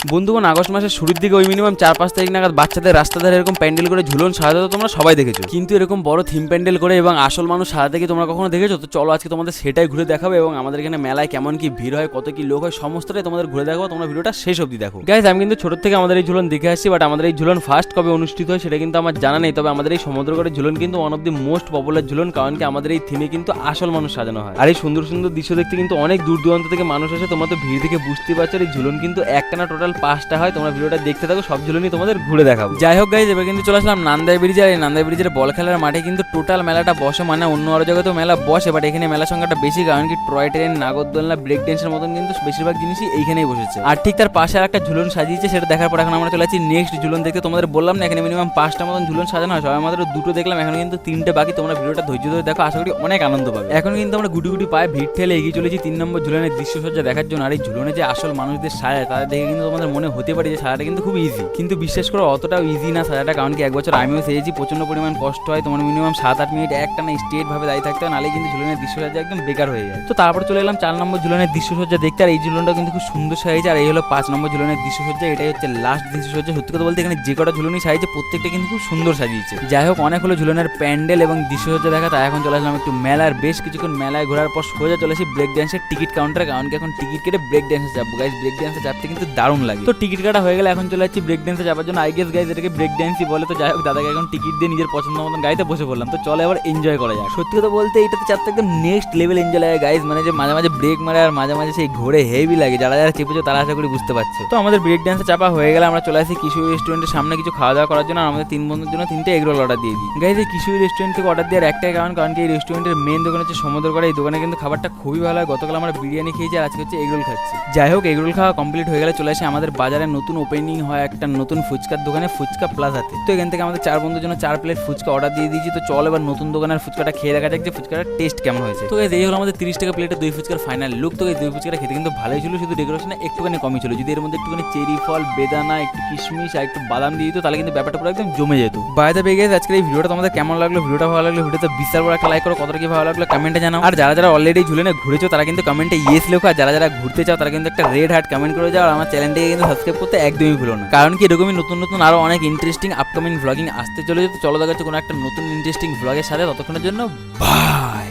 বন্ধুগণ, আগস্ট মাসের শুরুর দিকে ওই মিনিমাম 4-5 তারিখ নাগাদ বাচ্চাদের রাস্তা ধারে এরকম প্যান্ডেল করে ঝুলন সাজাতে তোমরা সবাই দেখেছো, কিন্তু এরকম বড় থিম প্যান্ডেল করে এবং আসল মানুষ সাজাতে কি তোমরা কখনো দেখেছো? তো চলো আজকে তোমাদের সেটাই ঘুরে দেখাবো এবং আমাদের এখানে মেলায় কেমন কি ভিড় হয়, কত কি লোক হয়, সমস্তটাই তোমাদের ঘুরে দেখাবো। তোমরা ভিডিওটা শেষ অবধি দেখো। গাইস, আমি কিন্তু ছোট থেকে আমাদের এই ঝুলন দেখে আসছি, বাট আমাদের এই ঝুলন ফার্স্ট কবে অনুষ্ঠিত হয় সেটা কিন্তু আমার জানা নেই। তবে আমাদের এই সমুদ্রগড়ের ঝুলন কিন্তু one of the most popular Jhulan, কারণ কি আমাদের এই থিমে কিন্তু আসল মানুষ সাজানো হয়। আর এই সুন্দর সুন্দর দৃশ্য দেখতে কিন্তু অনেক দূর দূরান্ত থেকে মানুষ আসে। তোমরা তো ভিড় থেকে বুঝতে পারছো এই ঝুলন কিন্তু একটানা টোটাল 5টা হয়। তোমরা ভিডিওটা দেখতে থাকো, সব ঝুলনই তোমাদের ঘুরে দেখাবো। যাই হোক গাইজ, এবার কিন্তু চলে আসলাম নান্দাই ব্রিজে। আর এই নান্দাই ব্রিজের বল খেলার মাঠে কিন্তু টোটাল মেলাটা বসে, মানে অন্য আরো জায়গায় তো মেলা বসে, বাট এখানে মেলা সংখ্যাটা বেশি, কারণ কি টয় ট্রেন, নাগরদোলনা, ব্রেক ড্যান্সের মতন কিন্তু বেশিরভাগ জিনিসই এইখানেই বসেছে। আর ঠিক তার পাশে আর একটা ঝুলন সাজিয়েছে, সেটা দেখার পর এখন আমরা চলে যাচ্ছি নেক্সট ঝুলন দেখতে। তোমাদের বললাম না এখানে মিনিমাম 5টা মতন ঝুলন সাজানো হয়, সবাই মাত্র 2টো দেখলাম, এখন কিন্তু 3টে বাকি। তোমরা ভিডিওটা ধৈর্য ধরে দেখো, আশা করি অনেক আনন্দ পাবে। এখন কিন্তু আমরা গুটি গুটি পায়ে ভিড় ঠেলে এগিয়ে চলেছি 3 নম্বর ঝুলনের দৃশ্যসজ্জা দেখার জন্য। আর এই ঝুলনে যে আসল মানুষদের সাজায় তাদের দেখে কিন্তু তোমাদের মনে হতে পারে যে সাজাটা কিন্তু খুব ইজি, কিন্তু বিশ্বাস করো অতটাও ইজি না সাজাটা, কারণ কি 1 বছর আমিও সেজেছি, প্রচন্ড পরিমাণ কষ্ট হয়। তোমার মিনিমাম 7-8 মিনিট একটানা স্ট্রেট ভাবে দাঁড়িয়ে থাকতে হয়, নাহলে কিন্তু ঝুলনের দৃশ্যসজ্জা একদম বেকার হয়ে যায়। তো তারপর চলে এলাম 4 নম্বর ঝুলনের দৃশ্যসজ্জা দেখতে। আর এই ঝুলনটা কিন্তু খুব সুন্দর সাজিয়েছে। আর এই হলো 5 নম্বর ঝুলনের দৃশ্যসজ্জা, এটাই হচ্ছে লাস্ট দৃশ্যসজ্জা। সত্যি কথা বলতে এখানে যে কটা ঝুলনই সাজিয়েছে প্রত্যেকটা কিন্তু খুব সুন্দর সাজিয়েছে। যাই হোক, অনেক হলো ঝুলনের প্যান্ডেল এবং দৃশ্যসজ্জা দেখা। তাই এখন চলে আসলাম একটু মেলার, বেশ কিছুক্ষণ মেলায় ঘোরার পর সোজা চলে আসি ব্রেক ড্যান্সের টিকিট কাউন্টারে, কারণ কি এখন টিকিট কেটে ব্রেক ড্যান্সে যাবো। গাইজ, ব্রেক ড্যান্সে চাপতে কিন্তু দারুণ লাগে। তো টিকিট কাটা হয়ে গেলে এখন চলে যাচ্ছি ব্রেক ড্যান্সে যাবার জন্য। আই গেস গাইজ এটাকে ব্রেক ড্যান্সই বলে। তো যাই হোক, দাদাকে এখন টিকিট দিয়ে নিজের পছন্দ মতন গাড়িতে বসে পড়লাম। তো চলে এবার এনজয় করা যায়। সত্যি কথা বলতে এটাতে চাপতে একদম নেক্সট লেভেল এনজয় লাগে গাইজ, মানে যে মাঝে মাঝে ব্রেক মারে আর মাঝে মাঝে সেই ঘোরে হেভি লাগে। যারা যারা চেপেছো তারা আশা করি বুঝতে পারছো। তো আমাদের ব্রেক ড্যান্সে চাপা হয়ে গেলে আমরা চলে আসি কিশোরী রেস্টুরেন্টের সামনে কিছু খাওয়া দাওয়া করার জন্য। আর আমাদের 3 বন্ধুর জন্য 3টে এগরোল অর্ডার দিয়ে দিই। গাইজ, এই কিশোরী রেস্টুরেন্ট থেকে অর্ডার দেওয়ার একটাই কারণ কি এই রেস্টুরেন্টের মেন দোকান হচ্ছে সমুদ্রগড়। এই দোকানে কিন্তু খাবারটা খুবই ভালো হয়। গতকাল আমরা বিরিয়ানি খেয়েছি আর আজকে হচ্ছে এগরোল খাচ্ছি। যাই হোক, এগরোল খাওয়া কমপ্লিট হয়ে গেলে চলে আসি আমাদের বাজারে নতুন ওপেনিং হয় একটা নতুন ফুচকার দোকানে, ফুচকা প্লাজাতে। তো এখান থেকে আমাদের 4 বন্ধুর জন্য 4 প্লেট ফুচকা অর্ডার দিয়ে দিয়েছি। তো চল এবার নতুন দোকানের ফুচকাটা খেয়ে দেখা যাক যে ফুচকাটা টেস্ট কেমন হয়েছে। তো এই হলো আমাদের 30 টাকা প্লেটে 2 ফুচকার ফাইনাল লুক। তো এই 2 ফুচকাটা খেতে কিন্তু ভালোই ছিল, শুধু ডেকোরেশনে একটুখানি কমই ছিল। যদি এর মধ্যে একটুখানি চেরি ফল, বেদানা, একটু কিশমিশ আর একটু বাদাম দিয়ে দিত তাহলে কিন্তু ব্যাপারটা পুরো একদম জমে যেত। বাইরে পেয়ে গেছে আজকের এই ভিডিওটা তোমাদের কেমন লাগলো? ভিডিওটা ভালো লাগলে ভিডিওতে বিশাল বড় একটা লাইক করো, কতটা কি ভালো লাগলো কমেন্টে জানাও। আর যারা যারা অলরেডি ঝুলনে ঘুরেছো তারা কিন্তু কমেন্টে ইয়েস লেখো, আর যারা যারা ঘুরতে চাও তারা কিন্তু একটা রেড হার্ট কমেন্ট করে যাও। আর আমার চ্যানেলটাকে কিন্তু সাবস্ক্রাইব করতে একদমই ভুলো না, কারণ কি এরকমই নতুন নতুন আরো অনেক ইন্টারেস্টিং আপকামিং ভ্লগিং আসতে চলে যেত। চলো দেখা যাচ্ছে কোনো একটা নতুন ইন্টারেস্টিং ভ্লগের সাথে। ততক্ষণের জন্য বাই।